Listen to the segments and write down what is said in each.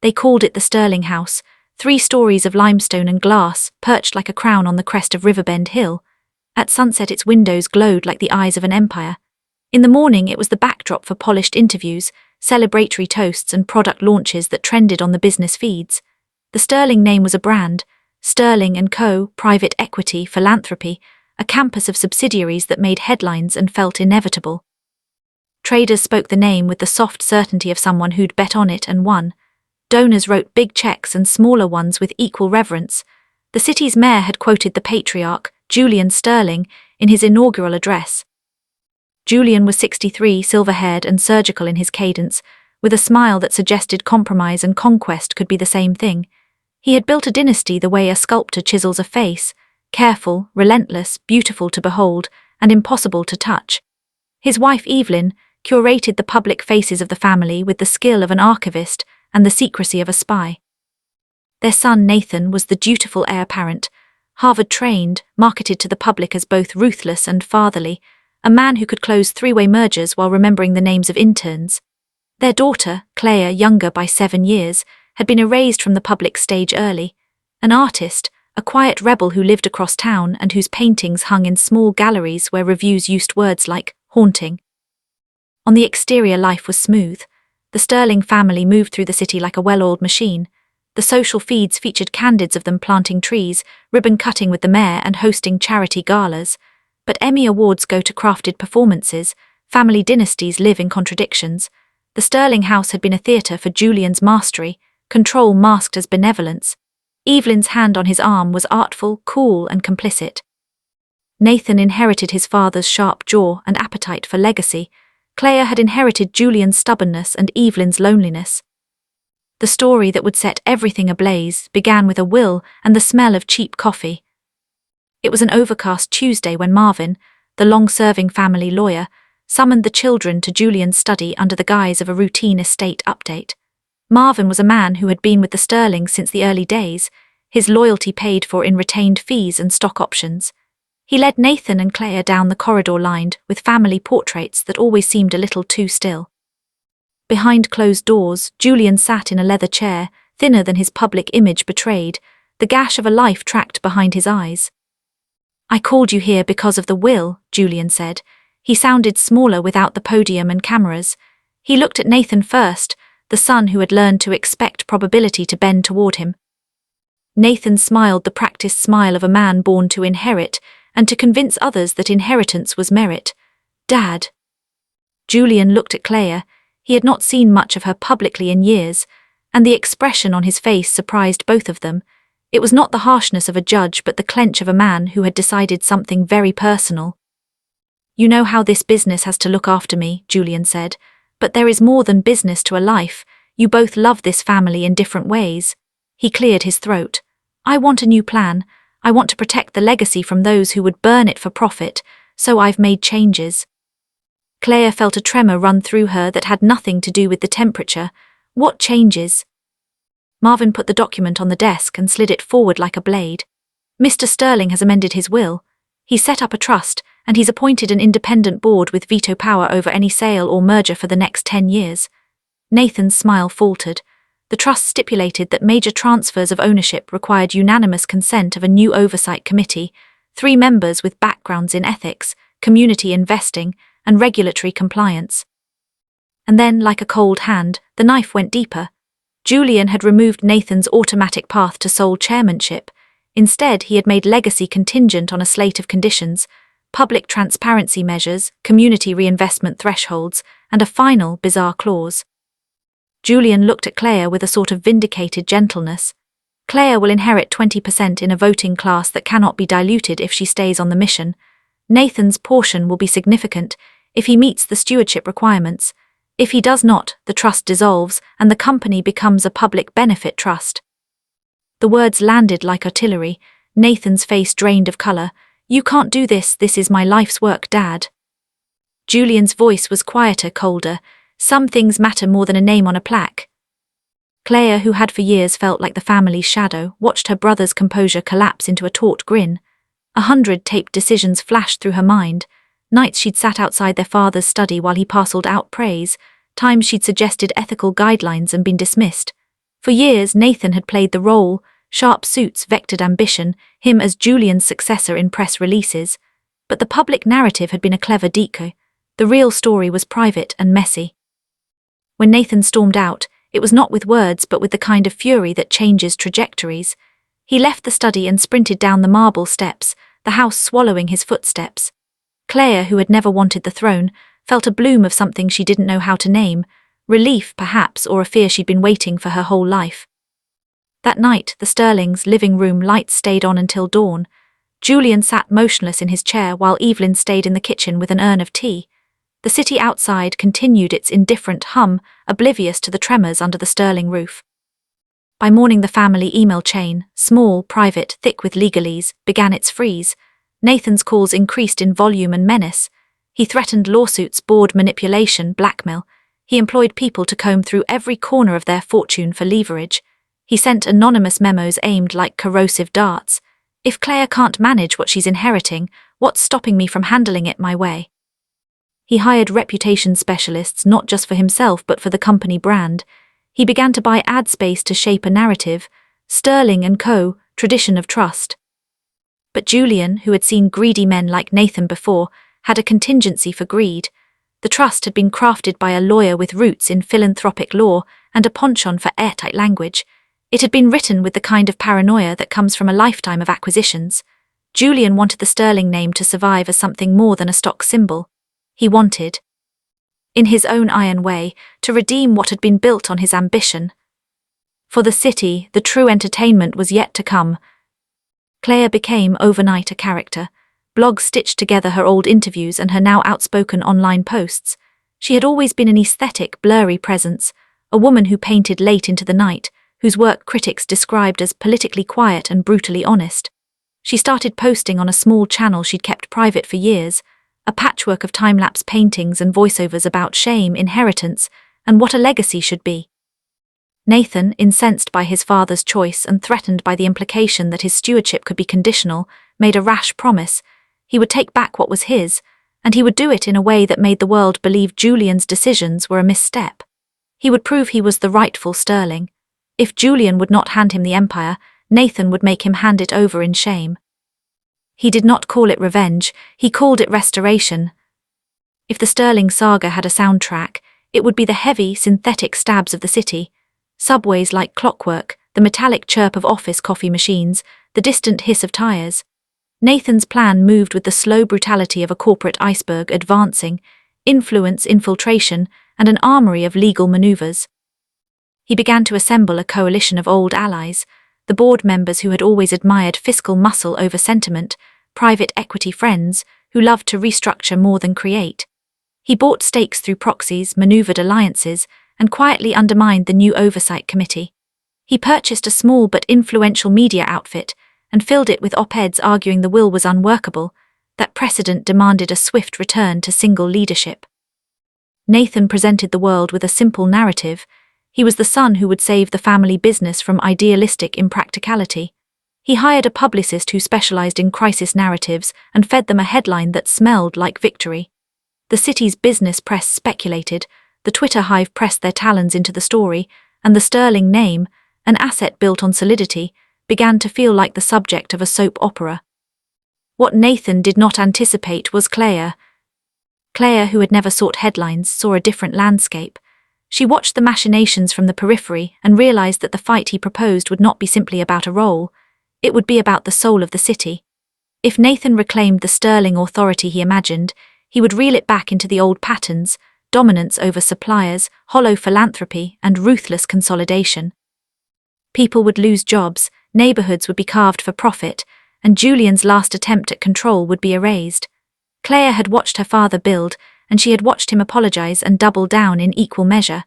They called it the Sterling House, 3 stories of limestone and glass, perched like a crown on the crest of Riverbend Hill. At sunset its windows glowed like the eyes of an empire. In the morning it was the backdrop for polished interviews, celebratory toasts and product launches that trended on the business feeds. The Sterling name was a brand, Sterling & Co., private equity, philanthropy, a campus of subsidiaries that made headlines and felt inevitable. Traders spoke the name with the soft certainty of someone who'd bet on it and won. Donors wrote big checks and smaller ones with equal reverence. The city's mayor had quoted the patriarch, Julian Sterling, in his inaugural address. Julian was 63, silver-haired and surgical in his cadence, with a smile that suggested compromise and conquest could be the same thing. He had built a dynasty the way a sculptor chisels a face, careful, relentless, beautiful to behold, and impossible to touch. His wife Evelyn curated the public faces of the family with the skill of an archivist and the secrecy of a spy. Their son Nathan was the dutiful heir apparent, Harvard-trained, marketed to the public as both ruthless and fatherly, a man who could close 3-way mergers while remembering the names of interns. Their daughter, Claire, younger by 7 years, had been erased from the public stage early, an artist, a quiet rebel who lived across town and whose paintings hung in small galleries where reviews used words like haunting. On the exterior life was smooth. The Sterling family moved through the city like a well-oiled machine. The social feeds featured candids of them planting trees, ribbon-cutting with the mayor and hosting charity galas. But Emmy Awards go to crafted performances, family dynasties live in contradictions. The Sterling house had been a theatre for Julian's mastery, control masked as benevolence. Evelyn's hand on his arm was artful, cool and complicit. Nathan inherited his father's sharp jaw and appetite for legacy. Claire had inherited Julian's stubbornness and Evelyn's loneliness. The story that would set everything ablaze began with a will and the smell of cheap coffee. It was an overcast Tuesday when Marvin, the long-serving family lawyer, summoned the children to Julian's study under the guise of a routine estate update. Marvin was a man who had been with the Sterlings since the early days, his loyalty paid for in retained fees and stock options. He led Nathan and Claire down the corridor lined with family portraits that always seemed a little too still. Behind closed doors, Julian sat in a leather chair, thinner than his public image betrayed, the gash of a life tracked behind his eyes. "I called you here because of the will," Julian said. He sounded smaller without the podium and cameras. He looked at Nathan first, the son who had learned to expect probability to bend toward him. Nathan smiled the practiced smile of a man born to inherit, and to convince others that inheritance was merit. "Dad." Julian looked at Claire. He had not seen much of her publicly in years, and the expression on his face surprised both of them. It was not the harshness of a judge but the clench of a man who had decided something very personal. "You know how this business has to look after me," Julian said, "but there is more than business to a life. You both love this family in different ways." He cleared his throat. "I want a new plan. I want to protect the legacy from those who would burn it for profit, so I've made changes." Claire felt a tremor run through her that had nothing to do with the temperature. "What changes?" Marvin put the document on the desk and slid it forward like a blade. "Mr. Sterling has amended his will. He's set up a trust, and he's appointed an independent board with veto power over any sale or merger for the next 10 years. Nathan's smile faltered. The trust stipulated that major transfers of ownership required unanimous consent of a new oversight committee, 3 members with backgrounds in ethics, community investing, and regulatory compliance. And then, like a cold hand, the knife went deeper. Julian had removed Nathan's automatic path to sole chairmanship. Instead, he had made legacy contingent on a slate of conditions, public transparency measures, community reinvestment thresholds, and a final, bizarre clause. Julian looked at Claire with a sort of vindicated gentleness. "Claire will inherit 20% in a voting class that cannot be diluted if she stays on the mission. Nathan's portion will be significant if he meets the stewardship requirements. If he does not, the trust dissolves and the company becomes a public benefit trust." The words landed like artillery. Nathan's face drained of color. "You can't do this. This is my life's work, Dad." Julian's voice was quieter, colder. "Some things matter more than a name on a plaque." Claire, who had for years felt like the family's shadow, watched her brother's composure collapse into a taut grin. 100 taped decisions flashed through her mind. Nights she'd sat outside their father's study while he parceled out praise, times she'd suggested ethical guidelines and been dismissed. For years, Nathan had played the role, sharp suits vectored ambition, him as Julian's successor in press releases. But the public narrative had been a clever decoy. The real story was private and messy. When Nathan stormed out, it was not with words but with the kind of fury that changes trajectories. He left the study and sprinted down the marble steps, the house swallowing his footsteps. Claire, who had never wanted the throne, felt a bloom of something she didn't know how to name, relief perhaps, or a fear she'd been waiting for her whole life. That night, the Sterlings' living room lights stayed on until dawn. Julian sat motionless in his chair while Evelyn stayed in the kitchen with an urn of tea. The city outside continued its indifferent hum, oblivious to the tremors under the Sterling roof. By morning the family email chain, small, private, thick with legalese, began its freeze. Nathan's calls increased in volume and menace. He threatened lawsuits, board manipulation, blackmail. He employed people to comb through every corner of their fortune for leverage. He sent anonymous memos aimed like corrosive darts. If Claire can't manage what she's inheriting, what's stopping me from handling it my way? He hired reputation specialists not just for himself but for the company brand. He began to buy ad space to shape a narrative. Sterling & Co., tradition of trust. But Julian, who had seen greedy men like Nathan before, had a contingency for greed. The trust had been crafted by a lawyer with roots in philanthropic law and a penchant for airtight language. It had been written with the kind of paranoia that comes from a lifetime of acquisitions. Julian wanted the Sterling name to survive as something more than a stock symbol. He wanted, in his own iron way, to redeem what had been built on his ambition. For the city, the true entertainment was yet to come. Claire became overnight a character. Blogs stitched together her old interviews and her now outspoken online posts. She had always been an aesthetic, blurry presence, a woman who painted late into the night, whose work critics described as politically quiet and brutally honest. She started posting on a small channel she'd kept private for years, a patchwork of time-lapse paintings and voiceovers about shame, inheritance, and what a legacy should be. Nathan, incensed by his father's choice and threatened by the implication that his stewardship could be conditional, made a rash promise. He would take back what was his, and he would do it in a way that made the world believe Julian's decisions were a misstep. He would prove he was the rightful Sterling. If Julian would not hand him the empire, Nathan would make him hand it over in shame. He did not call it revenge, he called it restoration. If the Sterling saga had a soundtrack, it would be the heavy, synthetic stabs of the city. Subways like clockwork, the metallic chirp of office coffee machines, the distant hiss of tires. Nathan's plan moved with the slow brutality of a corporate iceberg advancing, influence, infiltration, and an armory of legal maneuvers. He began to assemble a coalition of old allies, the board members who had always admired fiscal muscle over sentiment, private equity friends who loved to restructure more than create. He bought stakes through proxies, maneuvered alliances, and quietly undermined the new oversight committee. He purchased a small but influential media outfit and filled it with op-eds arguing the will was unworkable, that precedent demanded a swift return to single leadership. Nathan presented the world with a simple narrative. He was the son who would save the family business from idealistic impracticality. He hired a publicist who specialized in crisis narratives and fed them a headline that smelled like victory. The city's business press speculated, the Twitter hive pressed their talons into the story, and the Sterling name, an asset built on solidity, began to feel like the subject of a soap opera. What Nathan did not anticipate was Claire. Claire, who had never sought headlines, saw a different landscape. She watched the machinations from the periphery and realized that the fight he proposed would not be simply about a role. It would be about the soul of the city. If Nathan reclaimed the Sterling authority he imagined, he would reel it back into the old patterns, dominance over suppliers, hollow philanthropy, and ruthless consolidation. People would lose jobs, neighborhoods would be carved for profit, and Julian's last attempt at control would be erased. Claire had watched her father build, and she had watched him apologize and double down in equal measure.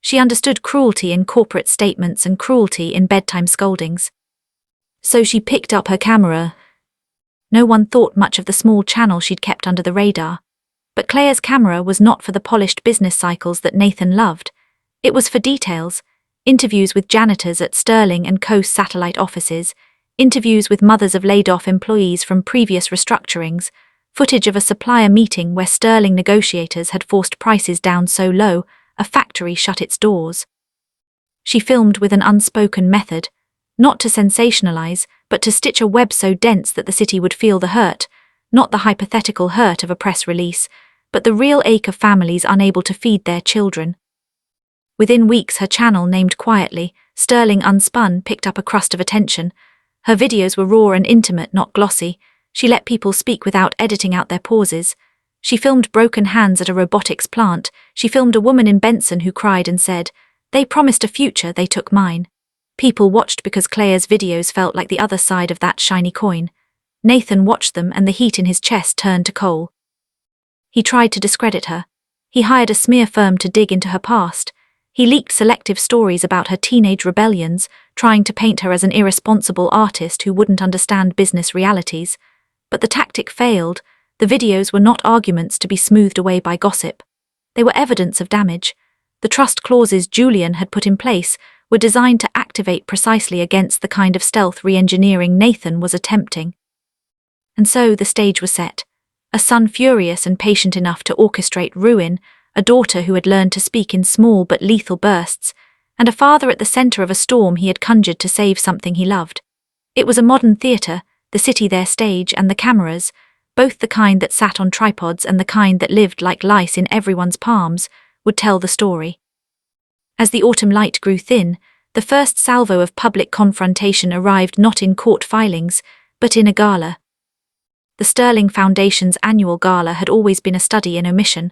She understood cruelty in corporate statements and cruelty in bedtime scoldings. So she picked up her camera. No one thought much of the small channel she'd kept under the radar. But Claire's camera was not for the polished business cycles that Nathan loved. It was for details. Interviews with janitors at Sterling & Co.'s satellite offices, interviews with mothers of laid-off employees from previous restructurings, footage of a supplier meeting where Sterling negotiators had forced prices down so low, a factory shut its doors. She filmed with an unspoken method, not to sensationalize, but to stitch a web so dense that the city would feel the hurt, not the hypothetical hurt of a press release, but the real ache of families unable to feed their children. Within weeks, her channel, named quietly Sterling Unspun, picked up a crust of attention. Her videos were raw and intimate, not glossy. She let people speak without editing out their pauses. She filmed broken hands at a robotics plant. She filmed a woman in Benson who cried and said, "They promised a future, they took mine." People watched because Claire's videos felt like the other side of that shiny coin. Nathan watched them and the heat in his chest turned to coal. He tried to discredit her. He hired a smear firm to dig into her past. He leaked selective stories about her teenage rebellions, trying to paint her as an irresponsible artist who wouldn't understand business realities. But the tactic failed. The videos were not arguments to be smoothed away by gossip. They were evidence of damage. The trust clauses Julian had put in place were designed to activate precisely against the kind of stealth re-engineering Nathan was attempting. And so the stage was set. A son furious and patient enough to orchestrate ruin, a daughter who had learned to speak in small but lethal bursts, and a father at the center of a storm he had conjured to save something he loved. It was a modern theater, the city their stage, and the cameras, both the kind that sat on tripods and the kind that lived like lice in everyone's palms, would tell the story. As the autumn light grew thin, the first salvo of public confrontation arrived not in court filings, but in a gala. The Sterling Foundation's annual gala had always been a study in omission,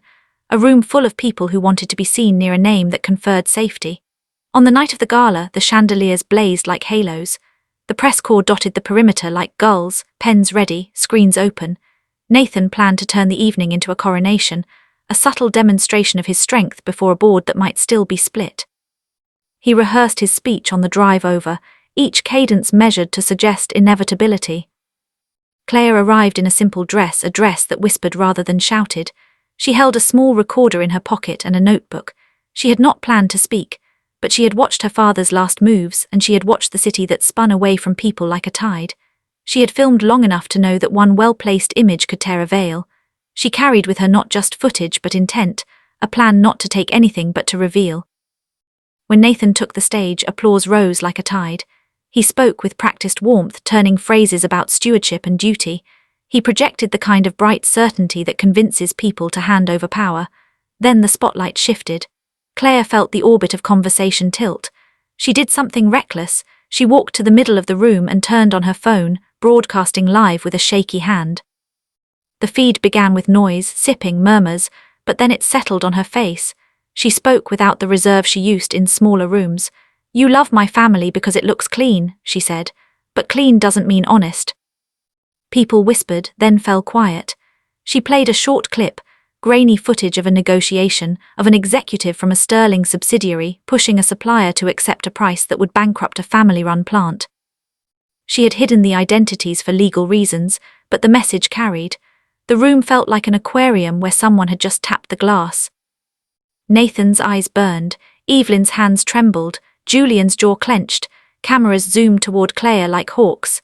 a room full of people who wanted to be seen near a name that conferred safety. On the night of the gala, the chandeliers blazed like halos. The press corps dotted the perimeter like gulls, pens ready, screens open. Nathan planned to turn the evening into a coronation, a subtle demonstration of his strength before a board that might still be split. He rehearsed his speech on the drive over, each cadence measured to suggest inevitability. Claire arrived in a simple dress, a dress that whispered rather than shouted. She held a small recorder in her pocket and a notebook. She had not planned to speak, but she had watched her father's last moves, and she had watched the city that spun away from people like a tide. She had filmed long enough to know that one well-placed image could tear a veil. She carried with her not just footage but intent, a plan not to take anything but to reveal. When Nathan took the stage, applause rose like a tide. He spoke with practiced warmth, turning phrases about stewardship and duty. He projected the kind of bright certainty that convinces people to hand over power. Then the spotlight shifted. Claire felt the orbit of conversation tilt. She did something reckless. She walked to the middle of the room and turned on her phone, broadcasting live with a shaky hand. The feed began with noise, sipping, murmurs, but then it settled on her face. She spoke without the reserve she used in smaller rooms. "You love my family because it looks clean," she said, "but clean doesn't mean honest." People whispered, then fell quiet. She played a short clip, grainy footage of a negotiation, of an executive from a Sterling subsidiary pushing a supplier to accept a price that would bankrupt a family-run plant. She had hidden the identities for legal reasons, but the message carried. The room felt like an aquarium where someone had just tapped the glass. Nathan's eyes burned, Evelyn's hands trembled, Julian's jaw clenched, cameras zoomed toward Claire like hawks.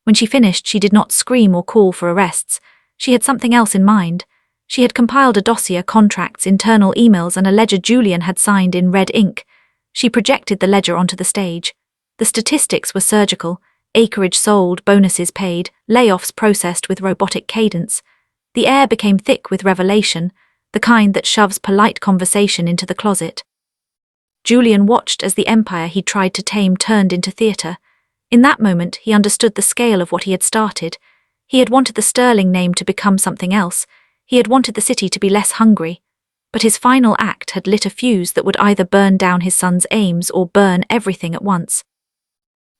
When she finished, she did not scream or call for arrests. She had something else in mind. She had compiled a dossier, contracts, internal emails, and a ledger Julian had signed in red ink. She projected the ledger onto the stage. The statistics were surgical: acreage sold, bonuses paid, layoffs processed with robotic cadence. The air became thick with revelation, the kind that shoves polite conversation into the closet. Julian watched as the empire he'd tried to tame turned into theatre. In that moment, he understood the scale of what he had started. He had wanted the Sterling name to become something else. He had wanted the city to be less hungry. But his final act had lit a fuse that would either burn down his son's aims or burn everything at once.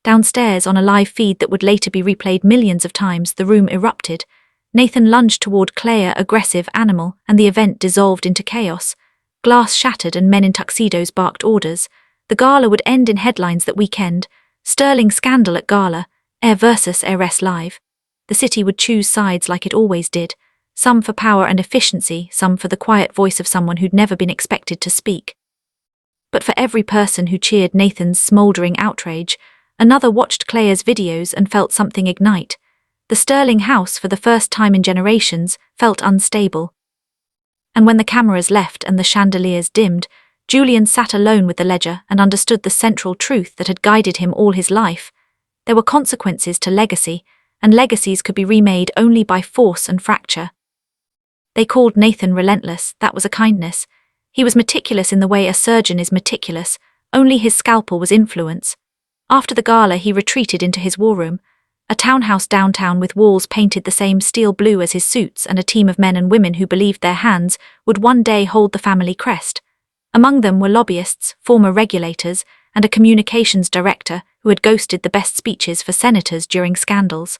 Downstairs, on a live feed that would later be replayed millions of times, the room erupted. Nathan lunged toward Claire, aggressive, animal, and the event dissolved into chaos. Glass shattered and men in tuxedos barked orders. The gala would end in headlines that weekend. Sterling scandal at gala, heir versus heiress live. The city would choose sides like it always did, some for power and efficiency, some for the quiet voice of someone who'd never been expected to speak. But for every person who cheered Nathan's smouldering outrage, another watched Claire's videos and felt something ignite. The Sterling house, for the first time in generations, felt unstable. And when the cameras left and the chandeliers dimmed, Julian sat alone with the ledger and understood the central truth that had guided him all his life. There were consequences to legacy, and legacies could be remade only by force and fracture. They called Nathan relentless. That was a kindness. He was meticulous in the way a surgeon is meticulous. Only his scalpel was influence. After the gala, he retreated into his war room, a townhouse downtown with walls painted the same steel blue as his suits, and a team of men and women who believed their hands would one day hold the family crest. Among them were lobbyists, former regulators, and a communications director who had ghosted the best speeches for senators during scandals.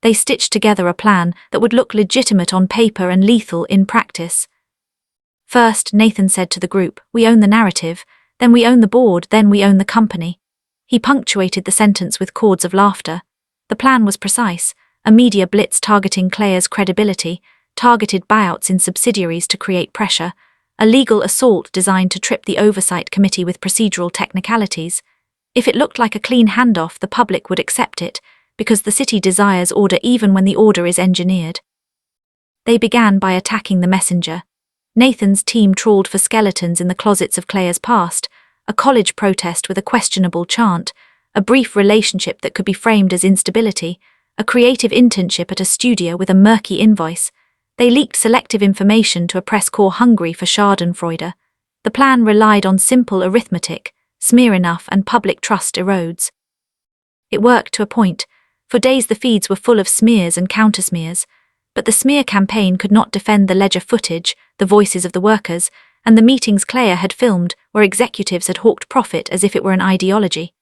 They stitched together a plan that would look legitimate on paper and lethal in practice. First, Nathan said to the group, "We own the narrative, then we own the board, then we own the company." He punctuated the sentence with chords of laughter. The plan was precise: a media blitz targeting Claire's credibility, targeted buyouts in subsidiaries to create pressure, a legal assault designed to trip the oversight committee with procedural technicalities. If it looked like a clean handoff, the public would accept it, because the city desires order even when the order is engineered. They began by attacking the messenger. Nathan's team trawled for skeletons in the closets of Claire's past, a college protest with a questionable chant, a brief relationship that could be framed as instability, a creative internship at a studio with a murky invoice. They leaked selective information to a press corps hungry for schadenfreude. The plan relied on simple arithmetic: smear enough and public trust erodes. It worked to a point. For days the feeds were full of smears and countersmears, but the smear campaign could not defend the ledger footage, the voices of the workers, and the meetings Claire had filmed, where executives had hawked profit as if it were an ideology.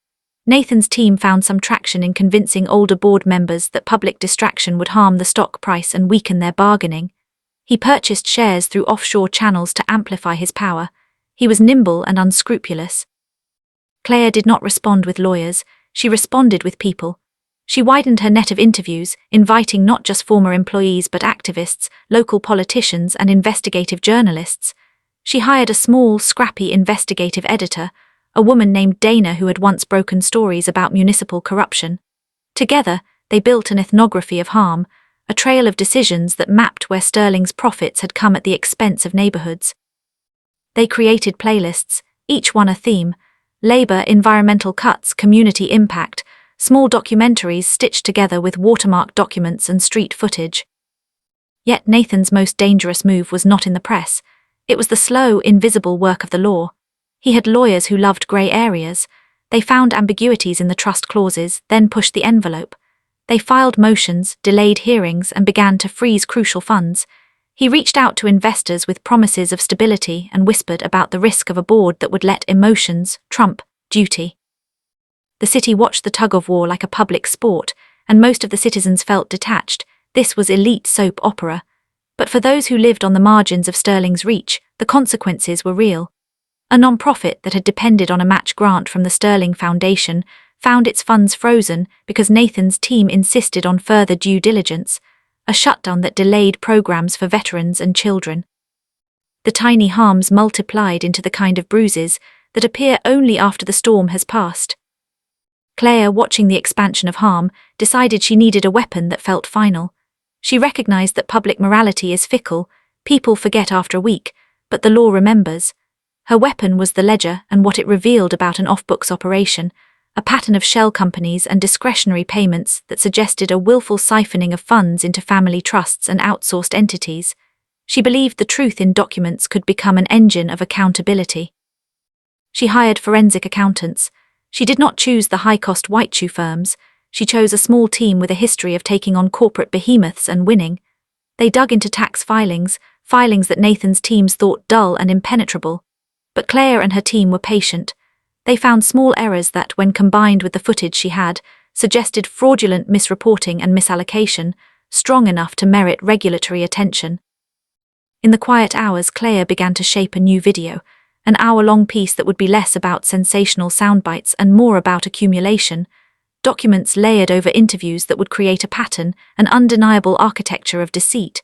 Nathan's team found some traction in convincing older board members that public distraction would harm the stock price and weaken their bargaining. He purchased shares through offshore channels to amplify his power. He was nimble and unscrupulous. Claire did not respond with lawyers, she responded with people. She widened her net of interviews, inviting not just former employees but activists, local politicians, and investigative journalists. She hired a small, scrappy investigative editor, a woman named Dana who had once broken stories about municipal corruption. Together, they built an ethnography of harm, a trail of decisions that mapped where Sterling's profits had come at the expense of neighborhoods. They created playlists, each one a theme: labor, environmental cuts, community impact, small documentaries stitched together with watermarked documents and street footage. Yet Nathan's most dangerous move was not in the press. It was the slow, invisible work of the law. He had lawyers who loved grey areas. They found ambiguities in the trust clauses, then pushed the envelope. They filed motions, delayed hearings, and began to freeze crucial funds. He reached out to investors with promises of stability and whispered about the risk of a board that would let emotions trump duty. The city watched the tug-of-war like a public sport, and most of the citizens felt detached. This was elite soap opera. But for those who lived on the margins of Sterling's reach, the consequences were real. A non-profit that had depended on a match grant from the Sterling Foundation found its funds frozen because Nathan's team insisted on further due diligence, a shutdown that delayed programs for veterans and children. The tiny harms multiplied into the kind of bruises that appear only after the storm has passed. Claire, watching the expansion of harm, decided she needed a weapon that felt final. She recognized that public morality is fickle, people forget after a week, but the law remembers. Her weapon was the ledger and what it revealed about an off-books operation, a pattern of shell companies and discretionary payments that suggested a willful siphoning of funds into family trusts and outsourced entities. She believed the truth in documents could become an engine of accountability. She hired forensic accountants. She did not choose the high-cost white-shoe firms. She chose a small team with a history of taking on corporate behemoths and winning. They dug into tax filings that Nathan's teams thought dull and impenetrable. But Claire and her team were patient. They found small errors that, when combined with the footage she had, suggested fraudulent misreporting and misallocation, strong enough to merit regulatory attention. In the quiet hours, Claire began to shape a new video, an hour-long piece that would be less about sensational soundbites and more about accumulation, documents layered over interviews that would create a pattern, an undeniable architecture of deceit.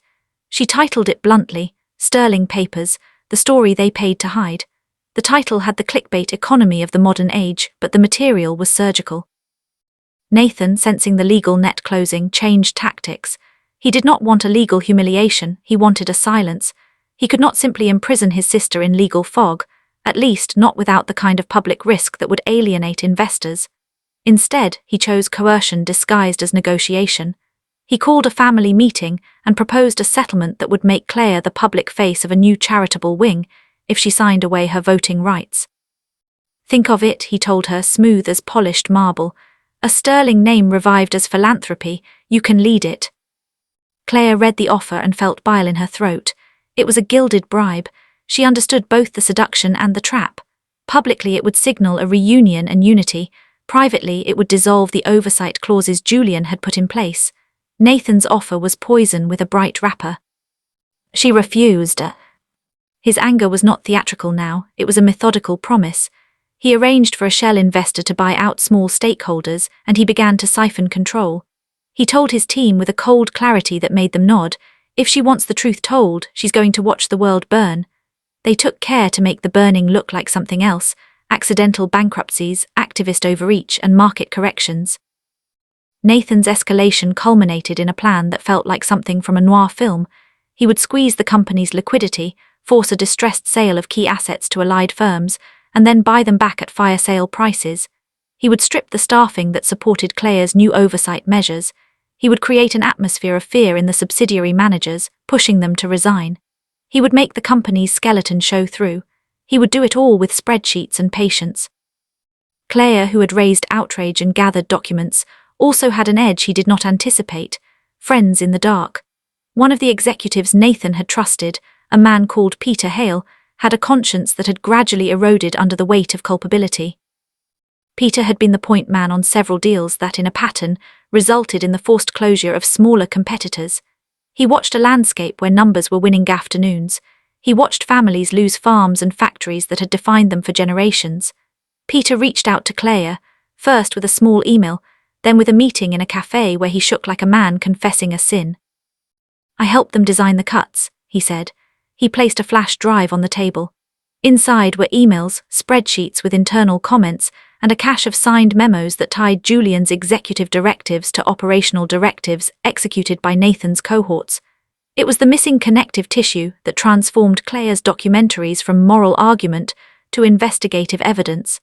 She titled it bluntly, Sterling Papers, the story they paid to hide. The title had the clickbait economy of the modern age, but the material was surgical. Nathan, sensing the legal net closing, changed tactics. He did not want a legal humiliation, he wanted a silence. He could not simply imprison his sister in legal fog. at least not without the kind of public risk that would alienate investors. Instead, he chose coercion disguised as negotiation. He called a family meeting and proposed a settlement that would make Claire the public face of a new charitable wing if she signed away her voting rights. Think of it, he told her, smooth as polished marble. A sterling name revived as philanthropy, you can lead it. Claire read the offer and felt bile in her throat. It was a gilded bribe. She understood both the seduction and the trap. Publicly it would signal a reunion and unity. Privately it would dissolve the oversight clauses Julian had put in place. Nathan's offer was poison with a bright wrapper. She refused. His anger was not theatrical now, it was a methodical promise. He arranged for a shell investor to buy out small stakeholders, and he began to siphon control. He told his team with a cold clarity that made them nod, if she wants the truth told, she's going to watch the world burn. They took care to make the burning look like something else: accidental bankruptcies, activist overreach, and market corrections. Nathan's escalation culminated in a plan that felt like something from a noir film. He would squeeze the company's liquidity, force a distressed sale of key assets to allied firms, and then buy them back at fire sale prices. He would strip the staffing that supported Claire's new oversight measures. He would create an atmosphere of fear in the subsidiary managers, pushing them to resign. He would make the company's skeleton show through. He would do it all with spreadsheets and patience. Claire, who had raised outrage and gathered documents, also had an edge he did not anticipate: friends in the dark. One of the executives Nathan had trusted, a man called Peter Hale, had a conscience that had gradually eroded under the weight of culpability. Peter had been the point man on several deals that, in a pattern, resulted in the forced closure of smaller competitors. He watched a landscape where numbers were winning afternoons. He watched families lose farms and factories that had defined them for generations. Peter reached out to Claire, first with a small email, then with a meeting in a cafe where he shook like a man confessing a sin. "I helped them design the cuts," he said. He placed a flash drive on the table. Inside were emails, spreadsheets with internal comments, and a cache of signed memos that tied Julian's executive directives to operational directives executed by Nathan's cohorts. It was the missing connective tissue that transformed Claire's documentaries from moral argument to investigative evidence.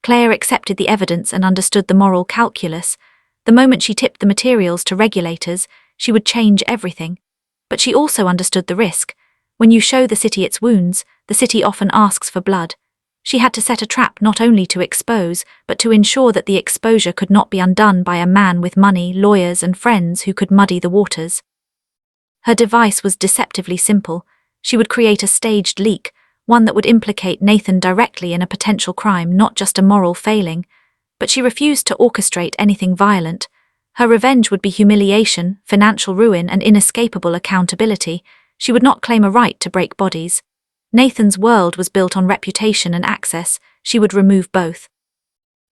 Claire accepted the evidence and understood the moral calculus. The moment she tipped the materials to regulators, she would change everything. But she also understood the risk. When you show the city its wounds, the city often asks for blood. She had to set a trap not only to expose, but to ensure that the exposure could not be undone by a man with money, lawyers, and friends who could muddy the waters. Her device was deceptively simple. She would create a staged leak, one that would implicate Nathan directly in a potential crime, not just a moral failing. But she refused to orchestrate anything violent. Her revenge would be humiliation, financial ruin, and inescapable accountability. She would not claim a right to break bodies. Nathan's world was built on reputation and access. She would remove both.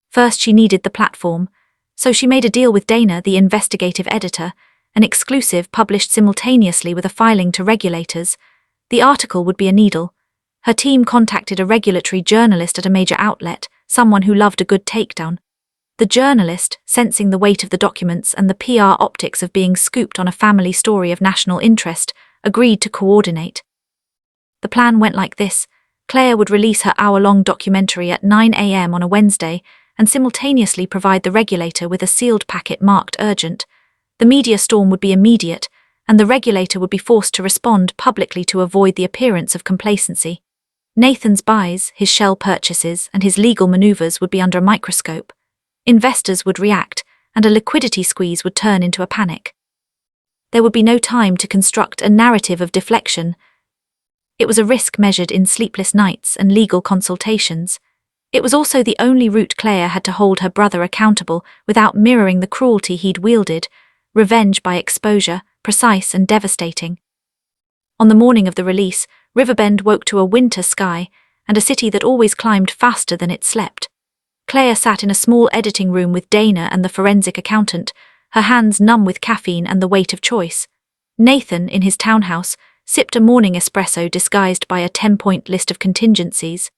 First, she needed the platform. So she made a deal with Dana, the investigative editor, an exclusive published simultaneously with a filing to regulators. The article would be a needle. Her team contacted a regulatory journalist at a major outlet, someone who loved a good takedown. The journalist, sensing the weight of the documents and the PR optics of being scooped on a family story of national interest, agreed to coordinate. The plan went like this. Claire would release her hour-long documentary at 9 a.m. on a Wednesday and simultaneously provide the regulator with a sealed packet marked urgent. The media storm would be immediate, and the regulator would be forced to respond publicly to avoid the appearance of complacency. Nathan's buys, his shell purchases, and his legal maneuvers would be under a microscope. Investors would react, and a liquidity squeeze would turn into a panic. There would be no time to construct a narrative of deflection. It was a risk measured in sleepless nights and legal consultations. It was also the only route Claire had to hold her brother accountable without mirroring the cruelty he'd wielded: revenge by exposure, precise and devastating. On the morning of the release, Riverbend woke to a winter sky and a city that always climbed faster than it slept. Claire sat in a small editing room with Dana and the forensic accountant, her hands numb with caffeine and the weight of choice. Nathan, in his townhouse, sipped a morning espresso disguised by a 10-point list of contingencies.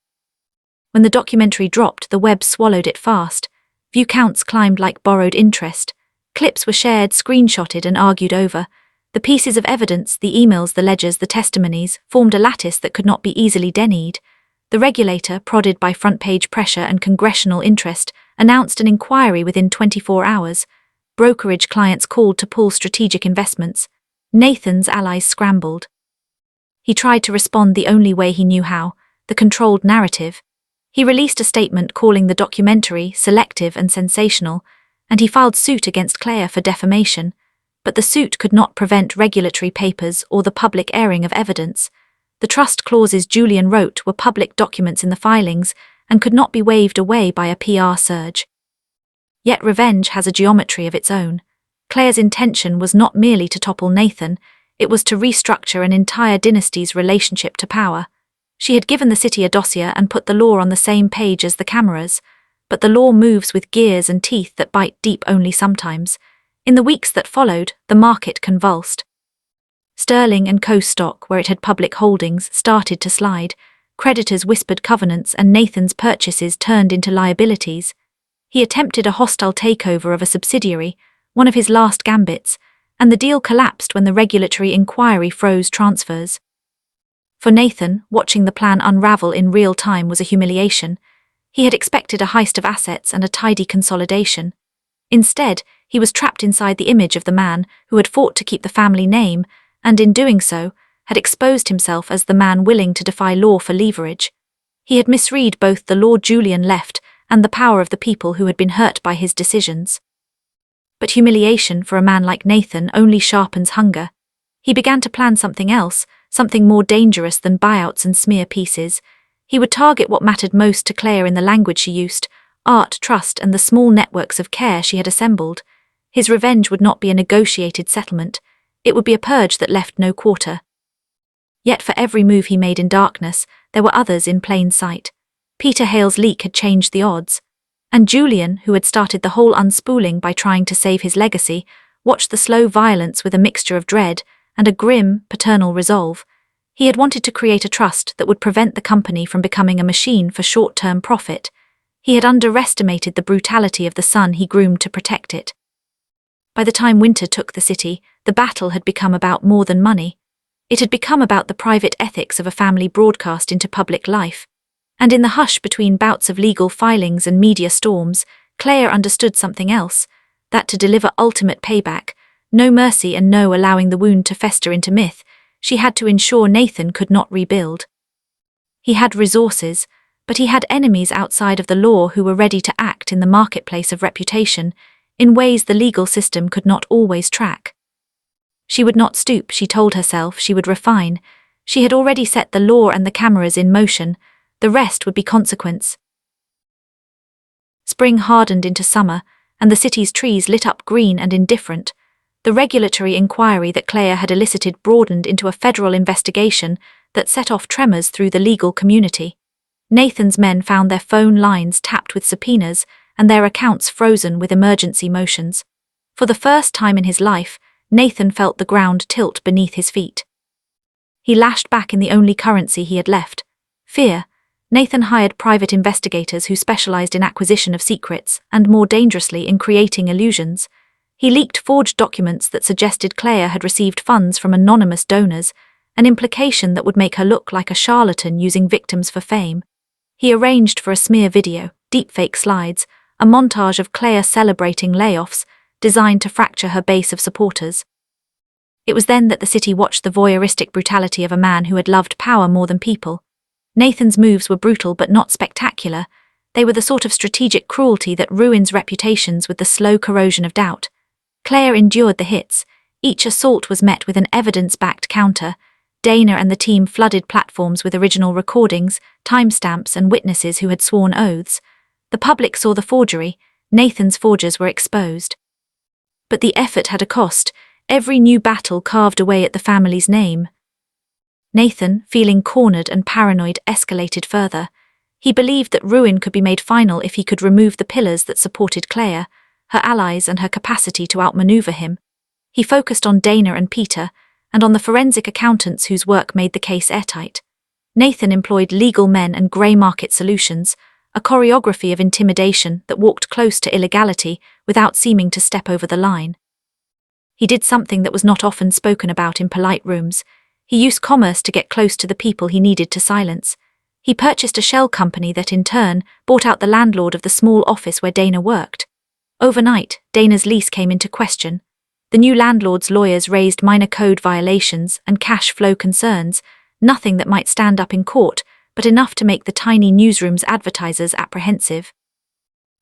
When the documentary dropped, the web swallowed it fast. View counts climbed like borrowed interest. Clips were shared, screenshotted, and argued over. The pieces of evidence, the emails, the ledgers, the testimonies, formed a lattice that could not be easily denied. The regulator, prodded by front-page pressure and congressional interest, announced an inquiry within 24 hours. Brokerage clients called to pull strategic investments. Nathan's allies scrambled. He tried to respond the only way he knew how, the controlled narrative. He released a statement calling the documentary selective and sensational, and he filed suit against Claire for defamation, but the suit could not prevent regulatory papers or the public airing of evidence. The trust clauses Julian wrote were public documents in the filings and could not be waved away by a PR surge. Yet revenge has a geometry of its own. Claire's intention was not merely to topple Nathan, it was to restructure an entire dynasty's relationship to power. She had given the city a dossier and put the law on the same page as the cameras, but the law moves with gears and teeth that bite deep only sometimes. In the weeks that followed, the market convulsed. Sterling & Co. stock, where it had public holdings, started to slide. Creditors whispered covenants and Nathan's purchases turned into liabilities. He attempted a hostile takeover of a subsidiary, one of his last gambits, and the deal collapsed when the regulatory inquiry froze transfers. For Nathan, watching the plan unravel in real time was a humiliation. He had expected a heist of assets and a tidy consolidation. Instead, he was trapped inside the image of the man who had fought to keep the family name, and in doing so, had exposed himself as the man willing to defy law for leverage. He had misread both the law Julian left and the power of the people who had been hurt by his decisions. But humiliation for a man like Nathan only sharpens hunger. He began to plan something else, something more dangerous than buyouts and smear pieces. He would target what mattered most to Claire in the language she used, art, trust, and the small networks of care she had assembled. His revenge would not be a negotiated settlement. It would be a purge that left no quarter. Yet for every move he made in darkness, there were others in plain sight. Peter Hale's leak had changed the odds. And Julian, who had started the whole unspooling by trying to save his legacy, watched the slow violence with a mixture of dread and a grim, paternal resolve. He had wanted to create a trust that would prevent the company from becoming a machine for short-term profit. He had underestimated the brutality of the son he groomed to protect it. By the time winter took the city, the battle had become about more than money. It had become about the private ethics of a family broadcast into public life. And in the hush between bouts of legal filings and media storms, Claire understood something else, that to deliver ultimate payback, no mercy and no allowing the wound to fester into myth, she had to ensure Nathan could not rebuild. He had resources, but he had enemies outside of the law who were ready to act in the marketplace of reputation, in ways the legal system could not always track. She would not stoop, she told herself, she would refine. She had already set the law and the cameras in motion, the rest would be consequence. Spring hardened into summer, and the city's trees lit up green and indifferent. The regulatory inquiry that Claire had elicited broadened into a federal investigation that set off tremors through the legal community. Nathan's men found their phone lines tapped with subpoenas and their accounts frozen with emergency motions. For the first time in his life, Nathan felt the ground tilt beneath his feet. He lashed back in the only currency he had left, fear. Nathan hired private investigators who specialized in acquisition of secrets and, more dangerously, in creating illusions. He leaked forged documents that suggested Claire had received funds from anonymous donors, an implication that would make her look like a charlatan using victims for fame. He arranged for a smear video, deepfake slides, a montage of Claire celebrating layoffs, designed to fracture her base of supporters. It was then that the city watched the voyeuristic brutality of a man who had loved power more than people. Nathan's moves were brutal but not spectacular. They were the sort of strategic cruelty that ruins reputations with the slow corrosion of doubt. Claire endured the hits. Each assault was met with an evidence-backed counter. Dana and the team flooded platforms with original recordings, timestamps, and witnesses who had sworn oaths. The public saw the forgery. Nathan's forgers were exposed. But the effort had a cost. Every new battle carved away at the family's name. Nathan, feeling cornered and paranoid, escalated further. He believed that ruin could be made final if he could remove the pillars that supported Claire, her allies and her capacity to outmaneuver him. He focused on Dana and Peter, and on the forensic accountants whose work made the case airtight. Nathan employed legal men and grey market solutions, a choreography of intimidation that walked close to illegality without seeming to step over the line. He did something that was not often spoken about in polite rooms. He used commerce to get close to the people he needed to silence. He purchased a shell company that in turn bought out the landlord of the small office where Dana worked. Overnight, Dana's lease came into question. The new landlord's lawyers raised minor code violations and cash flow concerns, nothing that might stand up in court, but enough to make the tiny newsroom's advertisers apprehensive.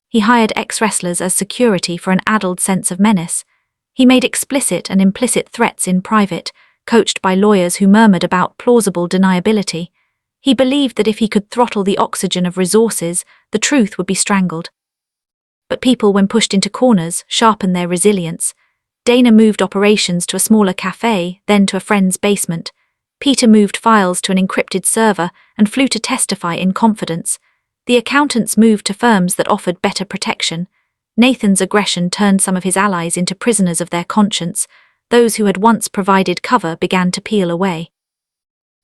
He hired ex-wrestlers as security for an addled sense of menace. He made explicit and implicit threats in private, coached by lawyers who murmured about plausible deniability. He believed that if he could throttle the oxygen of resources, the truth would be strangled. But people, when pushed into corners, sharpen their resilience. Dana moved operations to a smaller cafe, then to a friend's basement. Peter moved files to an encrypted server and flew to testify in confidence. The accountants moved to firms that offered better protection. Nathan's aggression turned some of his allies into prisoners of their conscience. Those who had once provided cover began to peel away.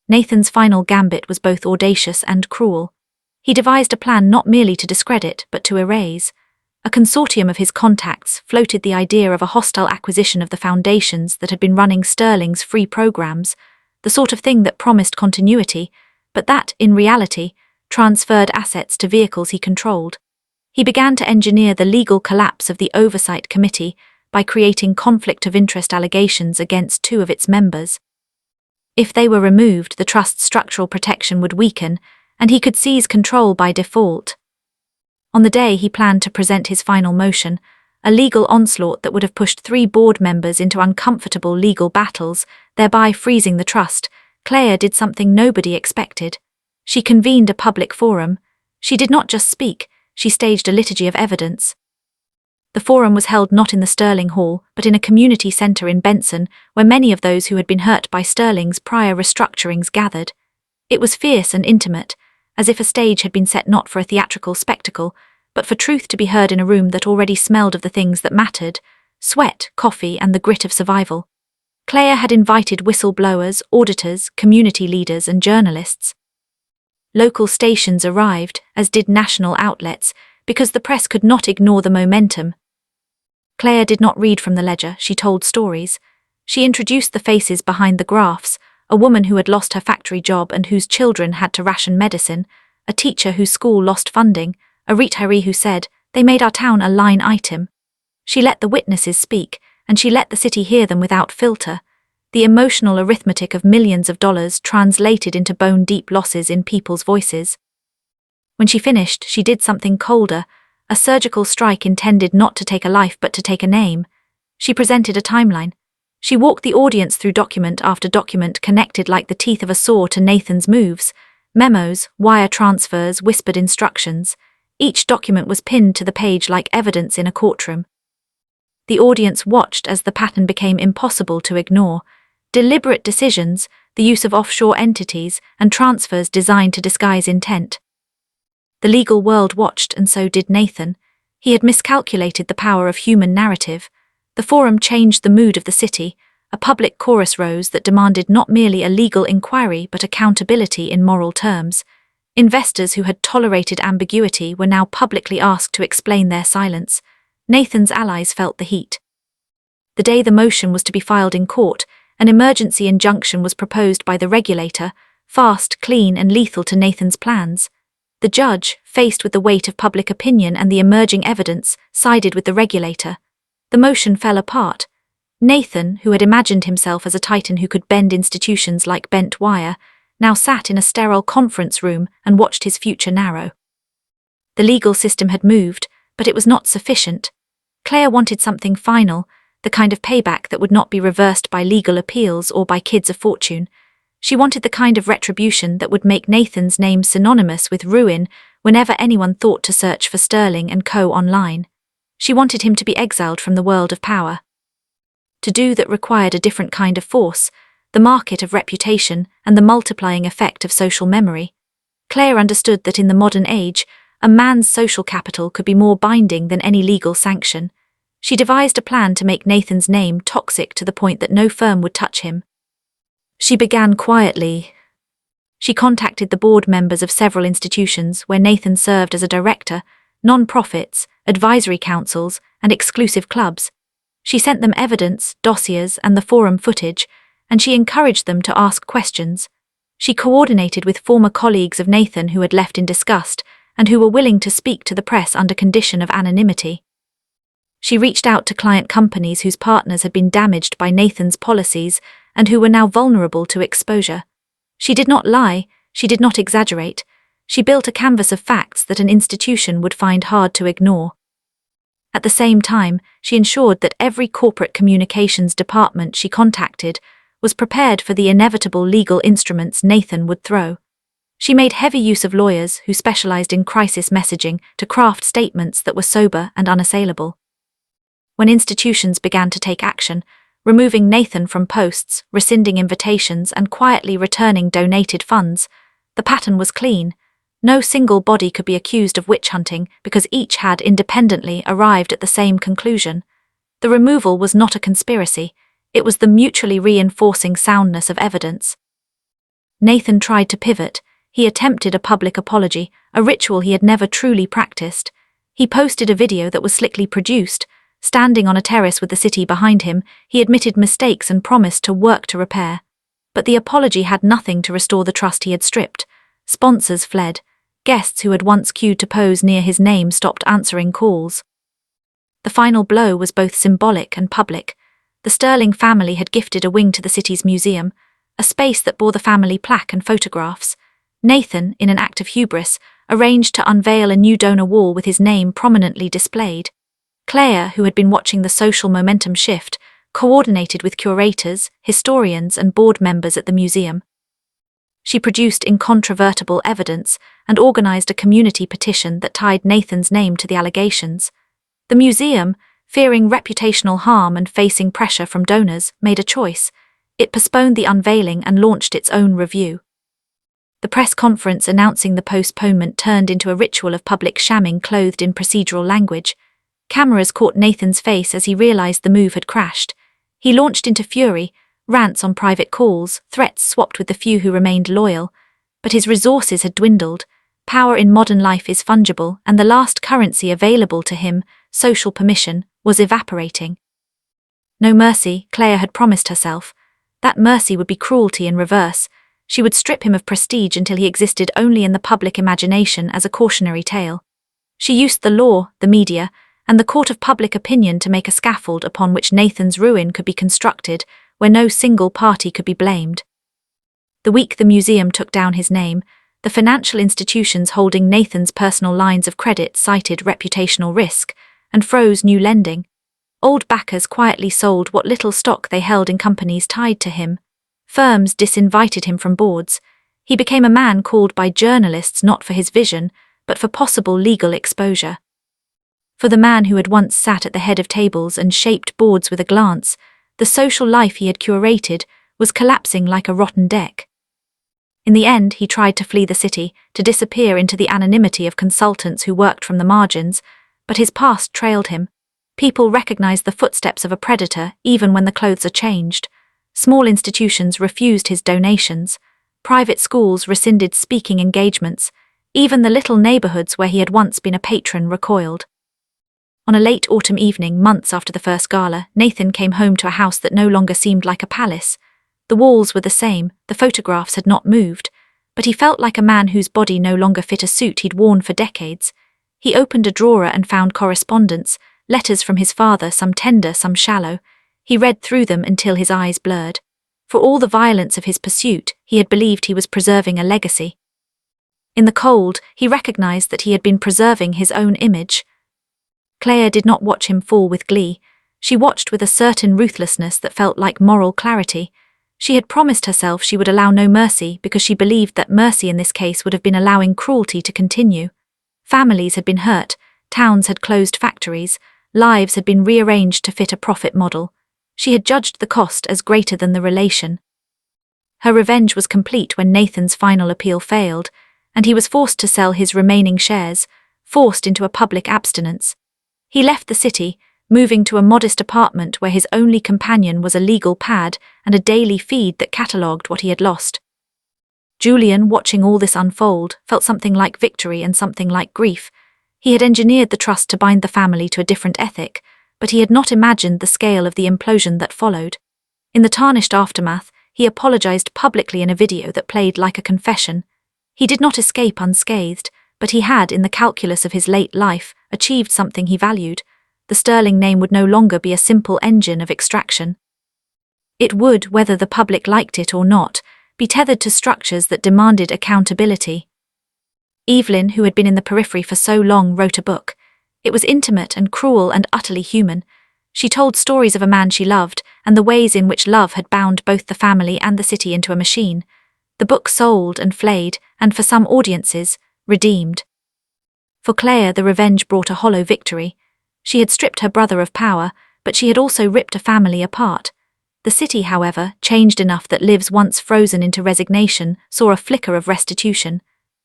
Nathan's final gambit was both audacious and cruel. He devised a plan not merely to discredit, but to erase. A consortium of his contacts floated the idea of a hostile acquisition of the foundations that had been running Sterling's free programs, the sort of thing that promised continuity, but that, in reality, transferred assets to vehicles he controlled. He began to engineer the legal collapse of the Oversight Committee by creating conflict of interest allegations against two of its members. If they were removed, the trust's structural protection would weaken, and he could seize control by default. On the day he planned to present his final motion, a legal onslaught that would have pushed 3 board members into uncomfortable legal battles, thereby freezing the trust, Claire did something nobody expected. She convened a public forum. She did not just speak, she staged a liturgy of evidence. The forum was held not in the Sterling Hall, but in a community centre in Benson, where many of those who had been hurt by Sterling's prior restructurings gathered. It was fierce and intimate, as if a stage had been set not for a theatrical spectacle, but for truth to be heard in a room that already smelled of the things that mattered: sweat, coffee, and the grit of survival. Claire had invited whistleblowers, auditors, community leaders, and journalists. Local stations arrived, as did national outlets, because the press could not ignore the momentum. Claire did not read from the ledger, she told stories. She introduced the faces behind the graphs: a woman who had lost her factory job and whose children had to ration medicine, a teacher whose school lost funding, a retiree who said, "They made our town a line item." She let the witnesses speak, and she let the city hear them without filter. The emotional arithmetic of millions of dollars translated into bone-deep losses in people's voices. When she finished, she did something colder, a surgical strike intended not to take a life but to take a name. She presented a timeline. She walked the audience through document after document connected like the teeth of a saw to Nathan's moves: memos, wire transfers, whispered instructions. Each document was pinned to the page like evidence in a courtroom. The audience watched as the pattern became impossible to ignore: deliberate decisions, the use of offshore entities, and transfers designed to disguise intent. The legal world watched, and so did Nathan. He had miscalculated the power of human narrative. The forum changed the mood of the city. A public chorus rose that demanded not merely a legal inquiry but accountability in moral terms. Investors who had tolerated ambiguity were now publicly asked to explain their silence. Nathan's allies felt the heat. The day the motion was to be filed in court, an emergency injunction was proposed by the regulator, fast, clean, and lethal to Nathan's plans. The judge, faced with the weight of public opinion and the emerging evidence, sided with the regulator. The motion fell apart. Nathan, who had imagined himself as a titan who could bend institutions like bent wire, now sat in a sterile conference room and watched his future narrow. The legal system had moved, but it was not sufficient. Claire wanted something final, the kind of payback that would not be reversed by legal appeals or by kids of fortune. She wanted the kind of retribution that would make Nathan's name synonymous with ruin whenever anyone thought to search for Sterling and Co. online. She wanted him to be exiled from the world of power. To do that required a different kind of force, the market of reputation and the multiplying effect of social memory. Claire understood that in the modern age, a man's social capital could be more binding than any legal sanction. She devised a plan to make Nathan's name toxic to the point that no firm would touch him. She began quietly. She contacted the board members of several institutions where Nathan served as a director, non-profits, advisory councils, and exclusive clubs. She sent them evidence, dossiers, and the forum footage, and she encouraged them to ask questions. She coordinated with former colleagues of Nathan who had left in disgust and who were willing to speak to the press under condition of anonymity. She reached out to client companies whose partners had been damaged by Nathan's policies and who were now vulnerable to exposure. She did not lie, she did not exaggerate. She built a canvas of facts that an institution would find hard to ignore. At the same time, she ensured that every corporate communications department she contacted was prepared for the inevitable legal instruments Nathan would throw. She made heavy use of lawyers who specialized in crisis messaging to craft statements that were sober and unassailable. When institutions began to take action, removing Nathan from posts, rescinding invitations, and quietly returning donated funds, the pattern was clean. No single body could be accused of witch hunting because each had independently arrived at the same conclusion. The removal was not a conspiracy, it was the mutually reinforcing soundness of evidence. Nathan tried to pivot. He attempted a public apology, a ritual he had never truly practiced. He posted a video that was slickly produced. Standing on a terrace with the city behind him, he admitted mistakes and promised to work to repair. But the apology had nothing to restore the trust he had stripped. Sponsors fled. Guests who had once queued to pose near his name stopped answering calls. The final blow was both symbolic and public. The Sterling family had gifted a wing to the city's museum, a space that bore the family plaque and photographs. Nathan, in an act of hubris, arranged to unveil a new donor wall with his name prominently displayed. Claire, who had been watching the social momentum shift, coordinated with curators, historians, and board members at the museum. She produced incontrovertible evidence and organized a community petition that tied Nathan's name to the allegations. The museum, fearing reputational harm and facing pressure from donors, made a choice. It postponed the unveiling and launched its own review. The press conference announcing the postponement turned into a ritual of public shamming clothed in procedural language. Cameras caught Nathan's face as he realized the move had crashed. He launched into fury, rants on private calls, threats swapped with the few who remained loyal. But his resources had dwindled. Power in modern life is fungible, and the last currency available to him, social permission, was evaporating. No mercy, Claire had promised herself. That mercy would be cruelty in reverse. She would strip him of prestige until he existed only in the public imagination as a cautionary tale. She used the law, the media, and the court of public opinion to make a scaffold upon which Nathan's ruin could be constructed, where no single party could be blamed. The week the museum took down his name, the financial institutions holding Nathan's personal lines of credit cited reputational risk and froze new lending. Old backers quietly sold what little stock they held in companies tied to him. Firms disinvited him from boards. He became a man called by journalists not for his vision, but for possible legal exposure. For the man who had once sat at the head of tables and shaped boards with a glance, the social life he had curated was collapsing like a rotten deck. In the end, he tried to flee the city, to disappear into the anonymity of consultants who worked from the margins, but his past trailed him. People recognized the footsteps of a predator even when the clothes are changed. Small institutions refused his donations. Private schools rescinded speaking engagements. Even the little neighborhoods where he had once been a patron recoiled. On a late autumn evening, months after the first gala, Nathan came home to a house that no longer seemed like a palace. The walls were the same, the photographs had not moved, but he felt like a man whose body no longer fit a suit he'd worn for decades. He opened a drawer and found correspondence, letters from his father, some tender, some shallow. He read through them until his eyes blurred. For all the violence of his pursuit, he had believed he was preserving a legacy. In the cold, he recognized that he had been preserving his own image. Claire did not watch him fall with glee. She watched with a certain ruthlessness that felt like moral clarity. She had promised herself she would allow no mercy because she believed that mercy in this case would have been allowing cruelty to continue. Families had been hurt, towns had closed factories, lives had been rearranged to fit a profit model. She had judged the cost as greater than the relation. Her revenge was complete when Nathan's final appeal failed, and he was forced to sell his remaining shares, forced into a public abstinence. He left the city, moving to a modest apartment where his only companion was a legal pad and a daily feed that catalogued what he had lost. Julian, watching all this unfold, felt something like victory and something like grief. He had engineered the trust to bind the family to a different ethic, but he had not imagined the scale of the implosion that followed. In the tarnished aftermath, He apologized publicly in a video that played like a confession. He did not escape unscathed, but he had, in the calculus of his late life, achieved something he valued. The Sterling name would no longer be a simple engine of extraction. It would, whether the public liked it or not, be tethered to structures that demanded accountability. Evelyn, who had been in the periphery for so long, wrote a book. It was intimate and cruel and utterly human. She told stories of a man she loved and the ways in which love had bound both the family and the city into a machine. The book sold and flayed, and for some audiences, redeemed. For Claire, the revenge brought a hollow victory. She had stripped her brother of power, but she had also ripped a family apart. The city, however, changed enough that lives once frozen into resignation saw a flicker of restitution.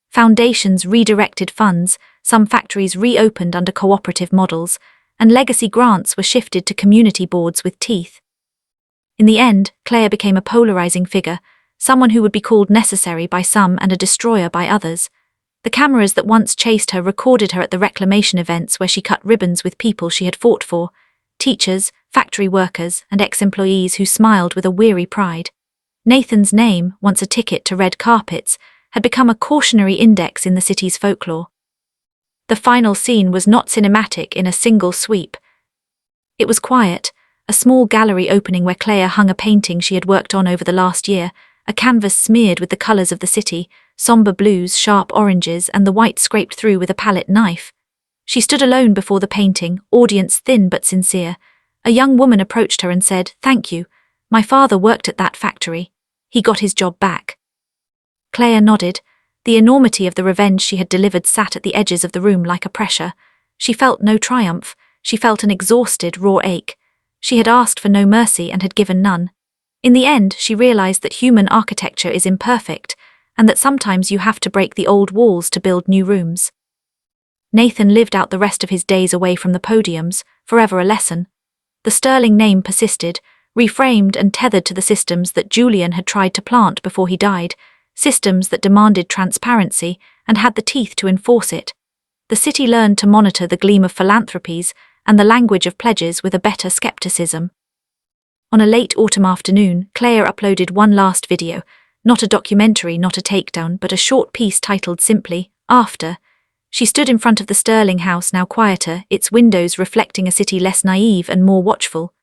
Foundations redirected funds, some factories reopened under cooperative models, and legacy grants were shifted to community boards with teeth. In the end, Claire became a polarizing figure, someone who would be called necessary by some and a destroyer by others. The cameras that once chased her recorded her at the reclamation events where she cut ribbons with people she had fought for, teachers, factory workers, and ex-employees who smiled with a weary pride. Nathan's name, once a ticket to red carpets, had become a cautionary index in the city's folklore. The final scene was not cinematic in a single sweep. It was quiet, a small gallery opening where Claire hung a painting she had worked on over the last year, a canvas smeared with the colours of the city, sombre blues, sharp oranges, and the white scraped through with a palette knife. She stood alone before the painting, audience thin but sincere. A young woman approached her and said, "Thank you. My father worked at that factory. He got his job back." Claire nodded. The enormity of the revenge she had delivered sat at the edges of the room like a pressure. She felt no triumph. She felt an exhausted, raw ache. She had asked for no mercy and had given none. In the end, she realized that human architecture is imperfect, and that sometimes you have to break the old walls to build new rooms. Nathan lived out the rest of his days away from the podiums, forever a lesson. The Sterling name persisted, reframed and tethered to the systems that Julian had tried to plant before he died, systems that demanded transparency and had the teeth to enforce it. The city learned to monitor the gleam of philanthropies and the language of pledges with a better skepticism. On a late autumn afternoon, Claire uploaded one last video, not a documentary, not a takedown, but a short piece titled simply, "After." She stood in front of the Sterling house, now quieter, its windows reflecting a city less naive and more watchful.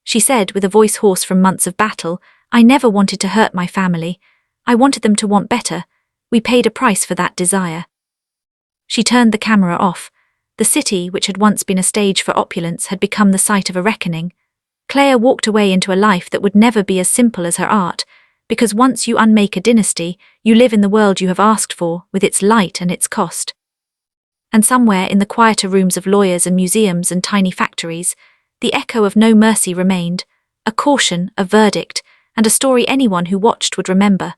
She said, with a voice hoarse from months of battle, "I never wanted to hurt my family. I wanted them to want better. We paid a price for that desire." She turned the camera off. The city, which had once been a stage for opulence, had become the site of a reckoning. Claire walked away into a life that would never be as simple as her art, because once you unmake a dynasty, you live in the world you have asked for, with its light and its cost. And somewhere in the quieter rooms of lawyers and museums and tiny factories, the echo of no mercy remained, a caution, a verdict, and a story anyone who watched would remember.